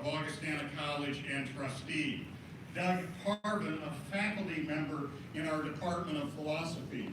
of Augustana College and trustee. Doug Harvin, a faculty member in our Department of Philosophy.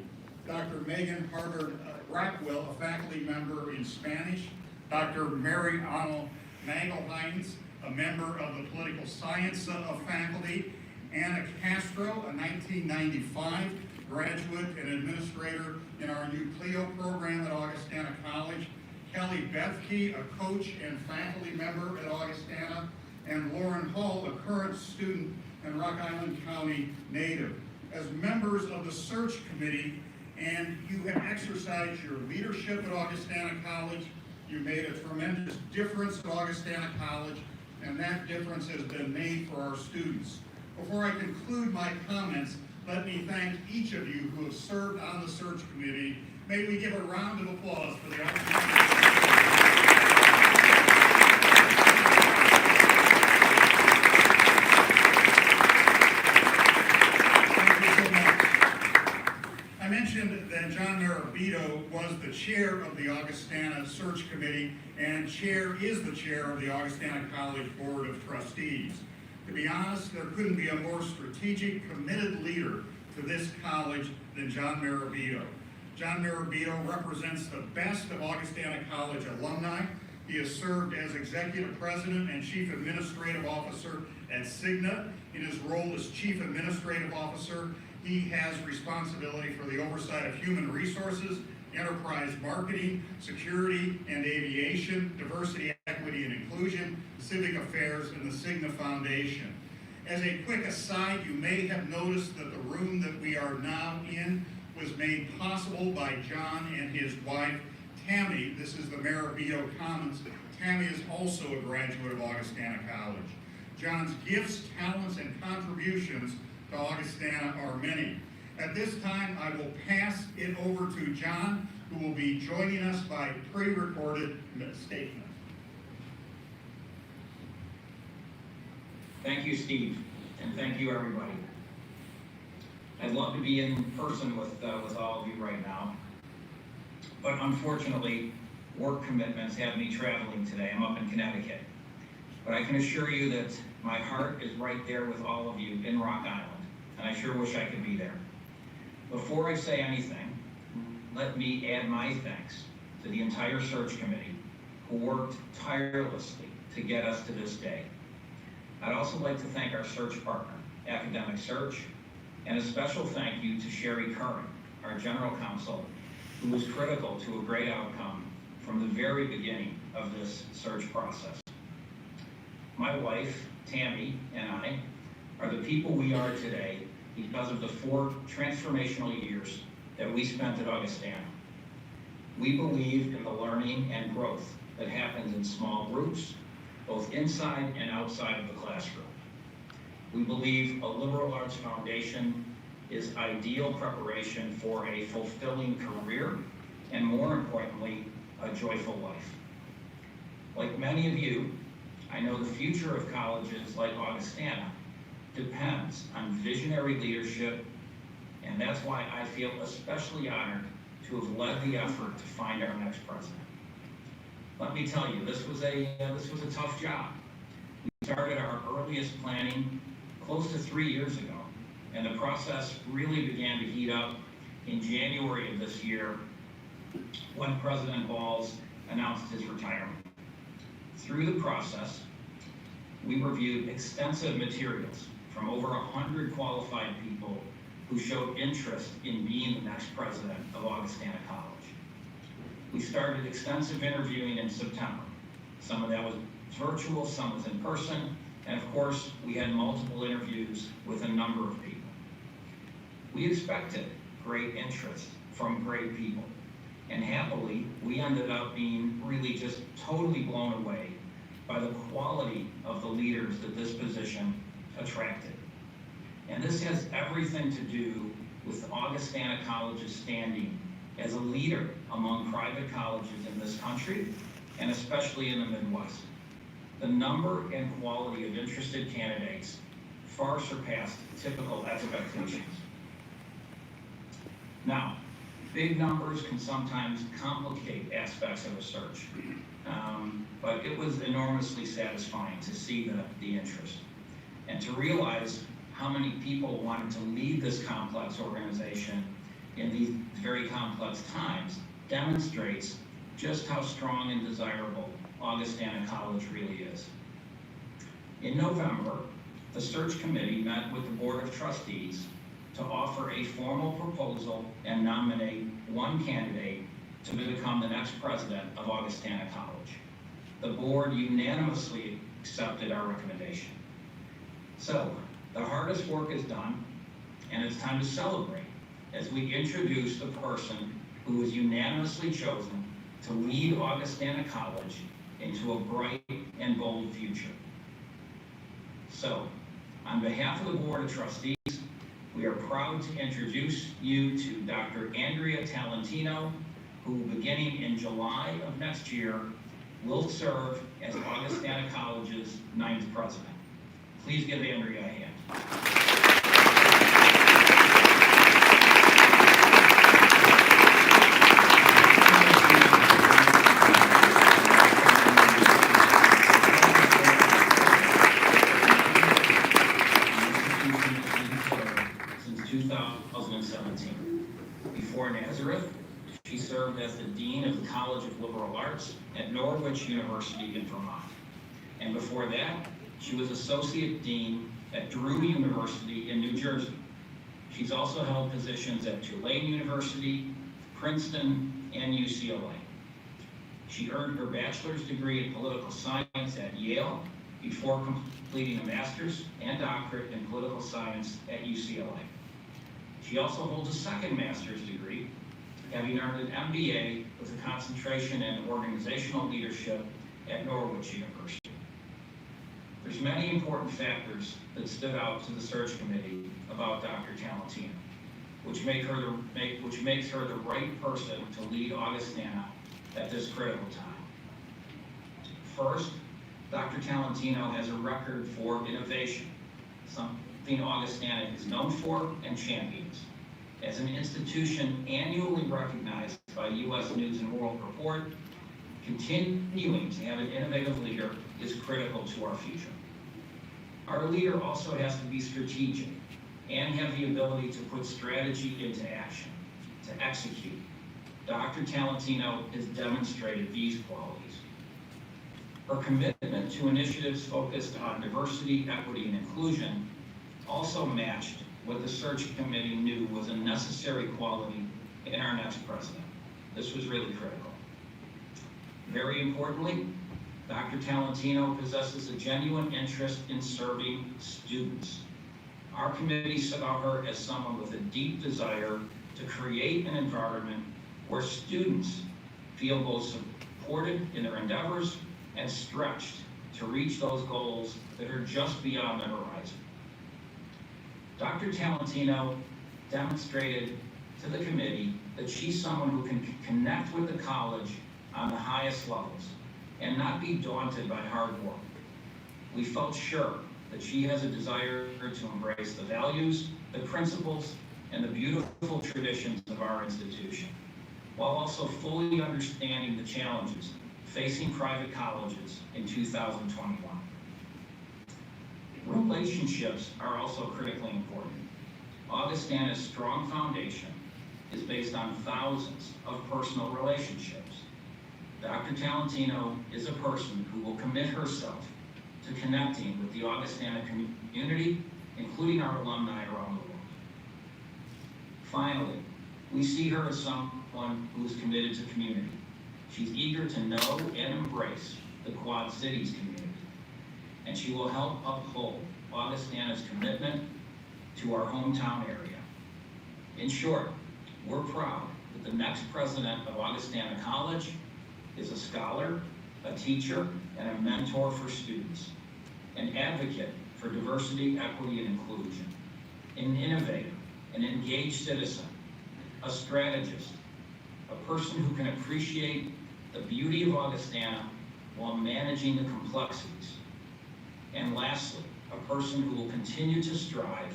Dr. Megan Harvard-Rockwell, a faculty member in Spanish. Dr. Mary Arnold Nagelheins, a member of the Political Science faculty. Anna Castro, a 1995 graduate and administrator in our new Clio program at Augustana College. Kelly Bethke, a coach and faculty member at Augustana. And Lauren Hull, a current student and Rock Island County native. As members of the search committee, and you have exercised your leadership at Augustana College, you made a tremendous difference at Augustana College, and that difference has been made for our students. Before I conclude my comments, let me thank each of you who have served on the search committee. May we give a round of applause for the opportunity. That John Marabito was the chair of the Augustana Search Committee and is the chair of the Augustana College Board of Trustees. To be honest, there couldn't be a more strategic, committed leader to this college than John Marabito. John Marabito represents the best of Augustana College alumni. He has served as executive president and chief administrative officer at Cigna. In his role as chief administrative officer, he has responsibility for the oversight of human resources, enterprise marketing, security and aviation, diversity, equity and inclusion, civic affairs, and the Cigna Foundation. As a quick aside, you may have noticed that the room that we are now in was made possible by John and his wife, Tammy. This is the Marabito Commons. Tammy is also a graduate of Augustana College. John's gifts, talents, and contributions to Augustana are many. At this time, I will pass it over to John, who will be joining us by pre-recorded statement. Thank you, Steve, and thank you, everybody. I'd love to be in person with all of you right now, but unfortunately, work commitments have me traveling today. I'm up in Connecticut. But I can assure you that my heart is right there with all of you in Rock Island, and I sure wish I could be there. Before I say anything, let me add my thanks to the entire search committee who worked tirelessly to get us to this day. I'd also like to thank our search partner, Academic Search, and a special thank you to Sherry Curran, our general counsel, who was critical to a great outcome from the very beginning of this search process. My wife, Tammy, and I are the people we are today because of the 4 transformational years that we spent at Augustana. We believe in the learning and growth that happens in small groups, both inside and outside of the classroom. We believe a liberal arts foundation is ideal preparation for a fulfilling career and, more importantly, a joyful life. Like many of you, I know the future of colleges like Augustana depends on visionary leadership, and that's why I feel especially honored to have led the effort to find our next president. Let me tell you, this was a tough job. We started our earliest planning close to 3 years ago, and the process really began to heat up in January of this year when President Walz announced his retirement. Through the process, we reviewed extensive materials from over 100 qualified people who showed interest in being the next president of Augustana College. We started extensive interviewing in September. Some of that was virtual, some was in person, and of course, we had multiple interviews with a number of people. We expected great interest from great people, and happily, we ended up being really just totally blown away by the quality of the leaders that this position attracted. And this has everything to do with Augustana College's standing as a leader among private colleges in this country, and especially in the Midwest. The number and quality of interested candidates far surpassed typical expectations. Now, big numbers can sometimes complicate aspects of a search, But it was enormously satisfying to see the interest and to realize how many people wanted to lead this complex organization in these very complex times demonstrates just how strong and desirable Augustana College really is. In November, the search committee met with the Board of Trustees to offer a formal proposal and nominate one candidate to become the next president of Augustana College. The board unanimously accepted our recommendation. So, the hardest work is done, and it's time to celebrate as we introduce the person who was unanimously chosen to lead Augustana College into a bright and bold future. So, on behalf of the Board of Trustees, we are proud to introduce you to Dr. Andrea Talentino, who, beginning in July of next year, will serve as Augustana College's 9th president. Please give Andrea a hand. Since 2017. Before Nazareth, she served as the Dean of the College of Liberal Arts at Norwich University in Vermont. And before that, she was Associate Dean at Drew University in New Jersey. She's also held positions at Tulane University, Princeton, and UCLA. She earned her bachelor's degree in political science at Yale before completing a master's and doctorate in political science at UCLA. She also holds a second master's degree, having earned an MBA with a concentration in organizational leadership at Norwich University. There's many important factors that stood out to the search committee about Dr. Talentino, which makes her the right person to lead Augustana at this critical time. First, Dr. Talentino has a record for innovation, something Augustana is known for and champions. As an institution annually recognized by U.S. News and World Report, continuing to have an innovative leader is critical to our future. Our leader also has to be strategic and have the ability to put strategy into action, to execute. Dr. Talentino has demonstrated these qualities. Her commitment to initiatives focused on diversity, equity, and inclusion also matched what the search committee knew was a necessary quality in our next president. This was really critical. Very importantly, Dr. Talentino possesses a genuine interest in serving students. Our committee saw her as someone with a deep desire to create an environment where students feel both supported in their endeavors and stretched to reach those goals that are just beyond the horizon. Dr. Talentino demonstrated to the committee that she's someone who can connect with the college on the highest levels and not be daunted by hard work. We felt sure that she has a desire to embrace the values, the principles, and the beautiful traditions of our institution, while also fully understanding the challenges facing private colleges in 2021. Relationships are also critically important. Augustana's strong foundation is based on thousands of personal relationships. Dr. Talentino is a person who will commit herself to connecting with the Augustana community, including our alumni around the world. Finally, we see her as someone who is committed to community. She's eager to know and embrace the Quad Cities community, and she will help uphold Augustana's commitment to our hometown area. In short, we're proud that the next president of Augustana College is a scholar, a teacher, and a mentor for students, an advocate for diversity, equity, and inclusion, an innovator, an engaged citizen, a strategist, a person who can appreciate the beauty of Augustana while managing the complexities, and lastly, a person who will continue to strive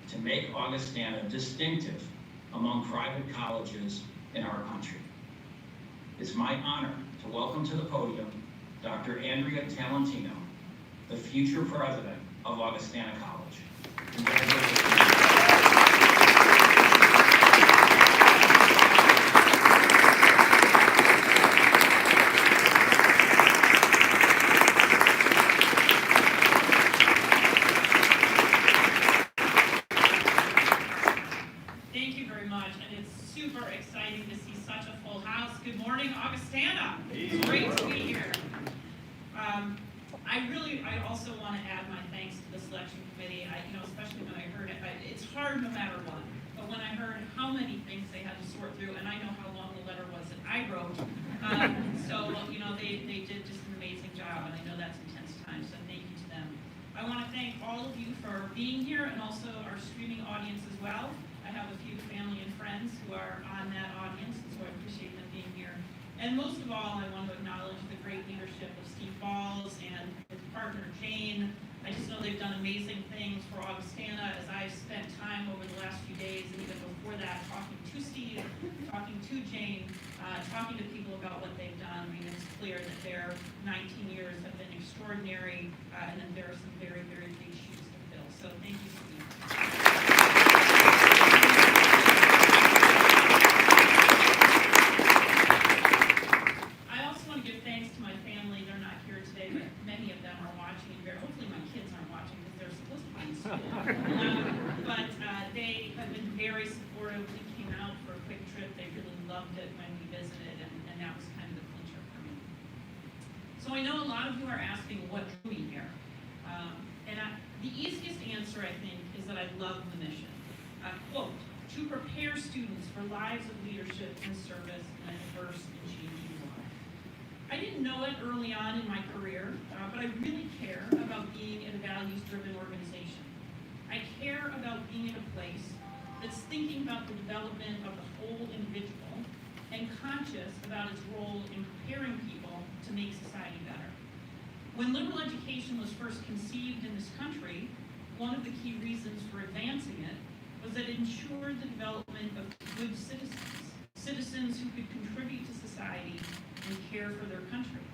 to make Augustana distinctive among private colleges in our country. It's my honor to welcome to the podium Dr. Andrea Talentino, the future president of Augustana College. Congratulations. Thank you very much, and it's super exciting to see such a full house. Good morning, Augustana. It's great to be here. I also want to add my thanks to the selection committee. Especially when I heard it, it's hard no matter what. But when I heard how many things they had to sort through, and I know how long the letter was that I wrote, they did just an amazing job, and I know that's intense time. So thank you to them. I want to thank all of you for being here, and also our streaming audience as well. I have a few family and friends who are on that audience, and so I appreciate them being here. And most of all, I want to acknowledge the great leadership of Steve Balls and his partner Jane. I just know they've done amazing things for Augustana as I've spent time over the last few days, and even before that, talking to Steve, talking to Jane, talking to people about what they've done. I mean, it's clear that their 19 years have been extraordinary, and that there are some very, very big shoes to fill. So thank you, Steve. They have been very supportive. We came out for a quick trip. They really loved it when we visited, and that was kind of the clincher for me. So I know a lot of you are asking what drew me here. The easiest answer, I think, is that I love the mission. Quote, to prepare students for lives of leadership and service in a diverse and changing world. I didn't know it early on in my career, but I really care about being in a values-driven organization. I care about being in a place that's thinking about the development of the whole individual and conscious about its role in preparing people to make society better. When liberal education was first conceived in this country, one of the key reasons for advancing it was that it ensured the development of good citizens who could contribute to society and care for their country.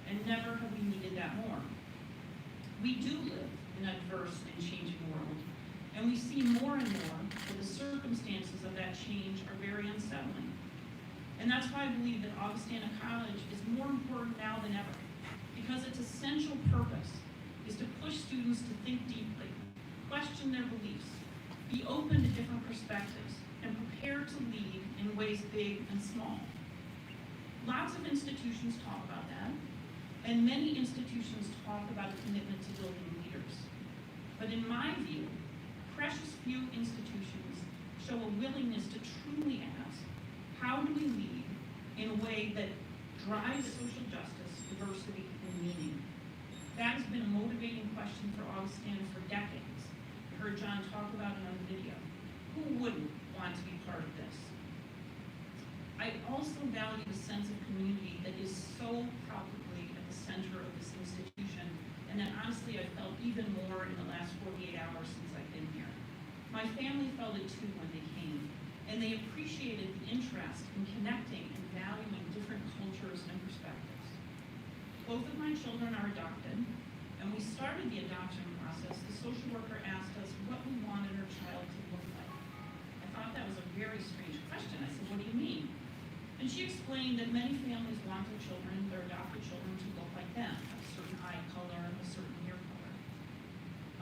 And never have we needed that more. We do live in a diverse and changing world, and we see more and more that the circumstances of that change are very unsettling. And that's why I believe that Augustana College is more important now than ever, because its essential purpose is to push students to think deeply, question their beliefs, be open to different perspectives, and prepare to lead in ways big and small. Lots of institutions talk about that, and many institutions talk about a commitment to building leaders. But in my view, precious few institutions show a willingness to truly ask, how do we lead in a way that drives social justice, diversity, and meaning? That has been a motivating question for Augustana for decades. You heard John talk about it on the video. Who wouldn't want to be part of this? I also value the sense of community that is so palpably at the center of this institution, and that honestly I felt even more in the last 48 hours since I've been here. My family felt it too when they came, and they appreciated the interest in connecting and valuing different cultures and perspectives. Both of my children are adopted, and we started the adoption process. The social worker asked us what we wanted our child to look like. I thought that was a very strange question. I said, what do you mean? And she explained that many families want their children, their adopted children, to look like them, have a certain eye color and a certain hair color.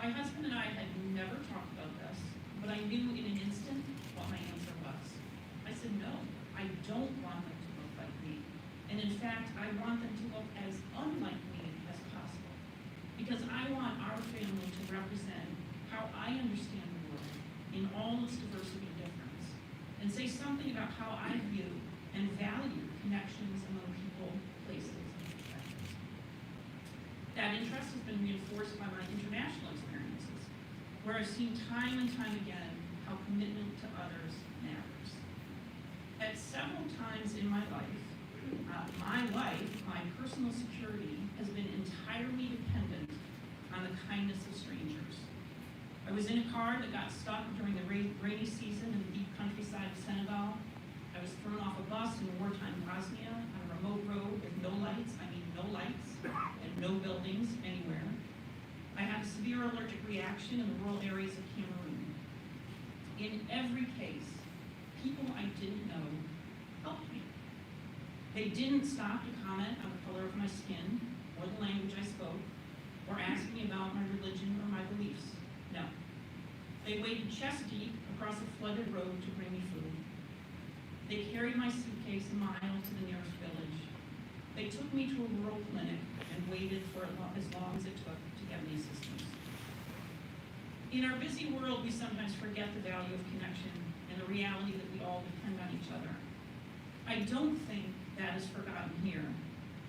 My husband and I had never talked about this, but I knew in an instant what my answer was. I said, no, I don't want them to look like me. And in fact, I want them to look as unlike me as possible. Because I want our family to represent how I understand the world in all its diversity and difference, and say something about how I view and value connections among people, places, and perspectives. That interest has been reinforced by my international experiences, where I've seen time and time again how commitment to others matters. At several times in my life, my personal security has been entirely dependent on the kindness of strangers. I was in a car that got stuck during the rainy season in the deep countryside of Senegal. I was thrown off a bus in wartime Bosnia on a remote road with no lights, I mean no lights, and no buildings anywhere. I had a severe allergic reaction in the rural areas of Cameroon. In every case, people I didn't know helped me. They didn't stop to comment on the color of my skin, or the language I spoke, or ask me about my religion or my beliefs. No. They waded chest deep across a flooded road to bring me food. They carried my suitcase a mile to the nearest village. They took me to a rural clinic and waited for as long as it took to get me assistance. In our busy world, we sometimes forget the value of connection and the reality that we all depend on each other. I don't think that is forgotten here.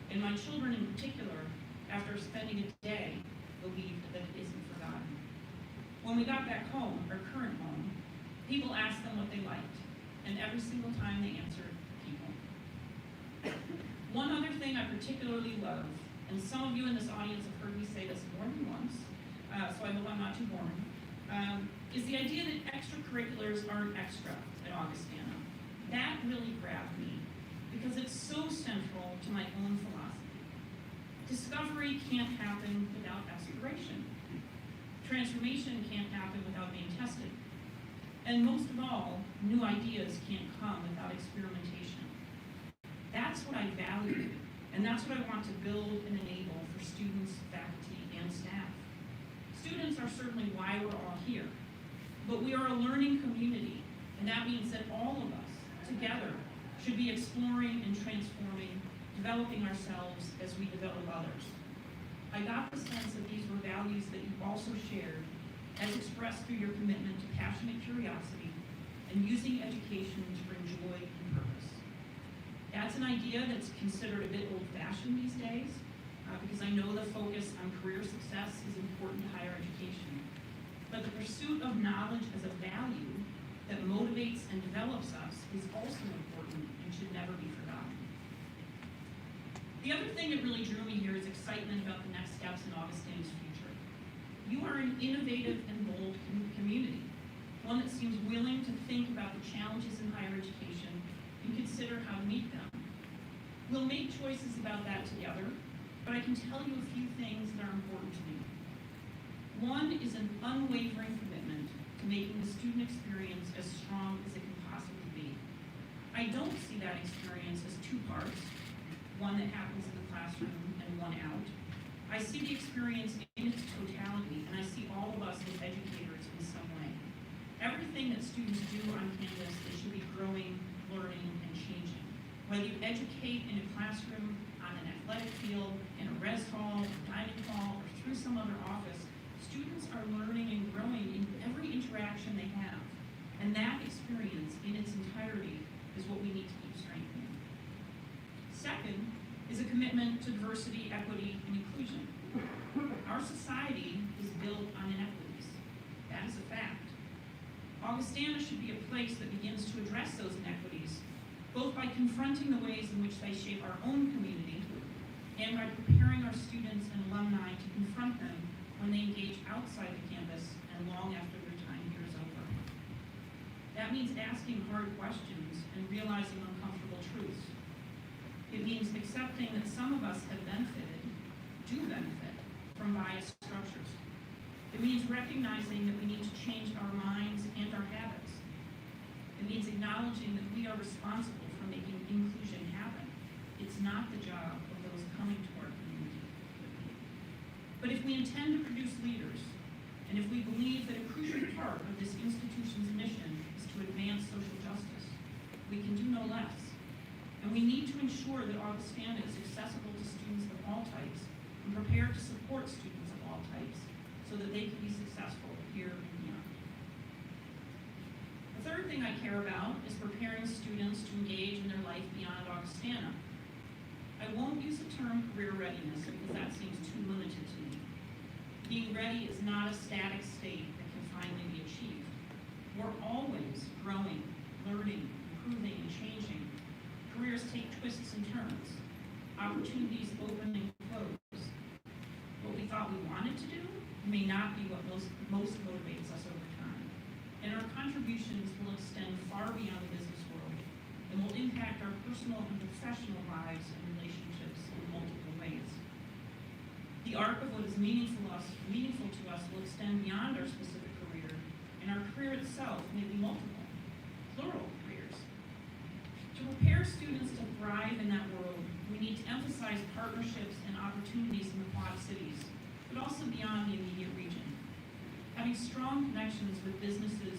And my children in particular, after spending a day, believed that it isn't forgotten. When we got back home, our current home, people asked them what they liked, and every single time they answered, people. One other thing I particularly love, and some of you in this audience have heard me say this more than once, so I hope I'm not too boring, is the idea that extracurriculars aren't extra at Augustana. That really grabbed me, because it's so central to my own philosophy. Discovery can't happen without aspiration. Transformation can't happen without being tested. And most of all, new ideas can't come without experimentation. That's what I value, and that's what I want to build and enable for students, faculty, and staff. Students are certainly why we're all here, but we are a learning community, and that means that all of us, together, should be exploring and transforming, developing ourselves as we develop others. I got the sense that these were values that you also shared, as expressed through your commitment to passionate curiosity and using education to bring joy and purpose. That's an idea that's considered a bit old-fashioned these days, because I know the focus on career success is important to higher education. But the pursuit of knowledge as a value that motivates and develops us is also important and should never be forgotten. The other thing that really drew me here is excitement about the next steps in Augustana's future. You are an innovative and bold community, one that seems willing to think about the challenges in higher education and consider how to meet them. We'll make choices about that together, but I can tell you a few things that are important to me. One is an unwavering commitment to making the student experience as strong as it can possibly be. I don't see that experience as two parts, one that happens in the classroom and one out. I see the experience in its totality, and I see all of us as educators in some way. Everything that students do on campus, they should be growing, learning, and changing. Whether you educate in a classroom, on an athletic field, in a res hall, a dining hall, or through some other office, students are learning and growing in every interaction they have. And that experience in its entirety is what we need to keep strengthening. Second is a commitment to diversity, equity, and inclusion. Our society is built on inequities. That is a fact. Augustana should be a place that begins to address those inequities, both by confronting the ways in which they shape our own community and by preparing our students and alumni to confront them when they engage outside the campus and long after their time here is over. That means asking hard questions and realizing uncomfortable truths. It means accepting that some of us have do benefit from biased structures. It means recognizing that we need to change our minds and our habits. It means acknowledging that we are responsible for making inclusion happen. It's not the job of those coming to our community. But if we intend to produce leaders, and if we believe that a crucial part of this institution's mission is to advance social justice, we can do no less. And we need to ensure that Augustana is accessible to students of all types and prepared to support students of all types so that they can be successful here and beyond. The third thing I care about is preparing students to engage in their life beyond Augustana. I won't use the term career readiness because that seems too limited to me. Being ready is not a static state that can finally be achieved. We're always growing, learning, improving, and changing. Careers take twists and turns. Opportunities open and close. What we thought we wanted to do may not be what most motivates us over time. And our contributions will extend far beyond the business world and will impact our personal and professional lives and relationships in multiple ways. The arc of what is meaningful to us will extend beyond our specific career, and our career itself may be multiple, plural careers. To prepare students to thrive in that world, we need to emphasize partnerships and opportunities in the Quad Cities, but also beyond the immediate region. Having strong connections with businesses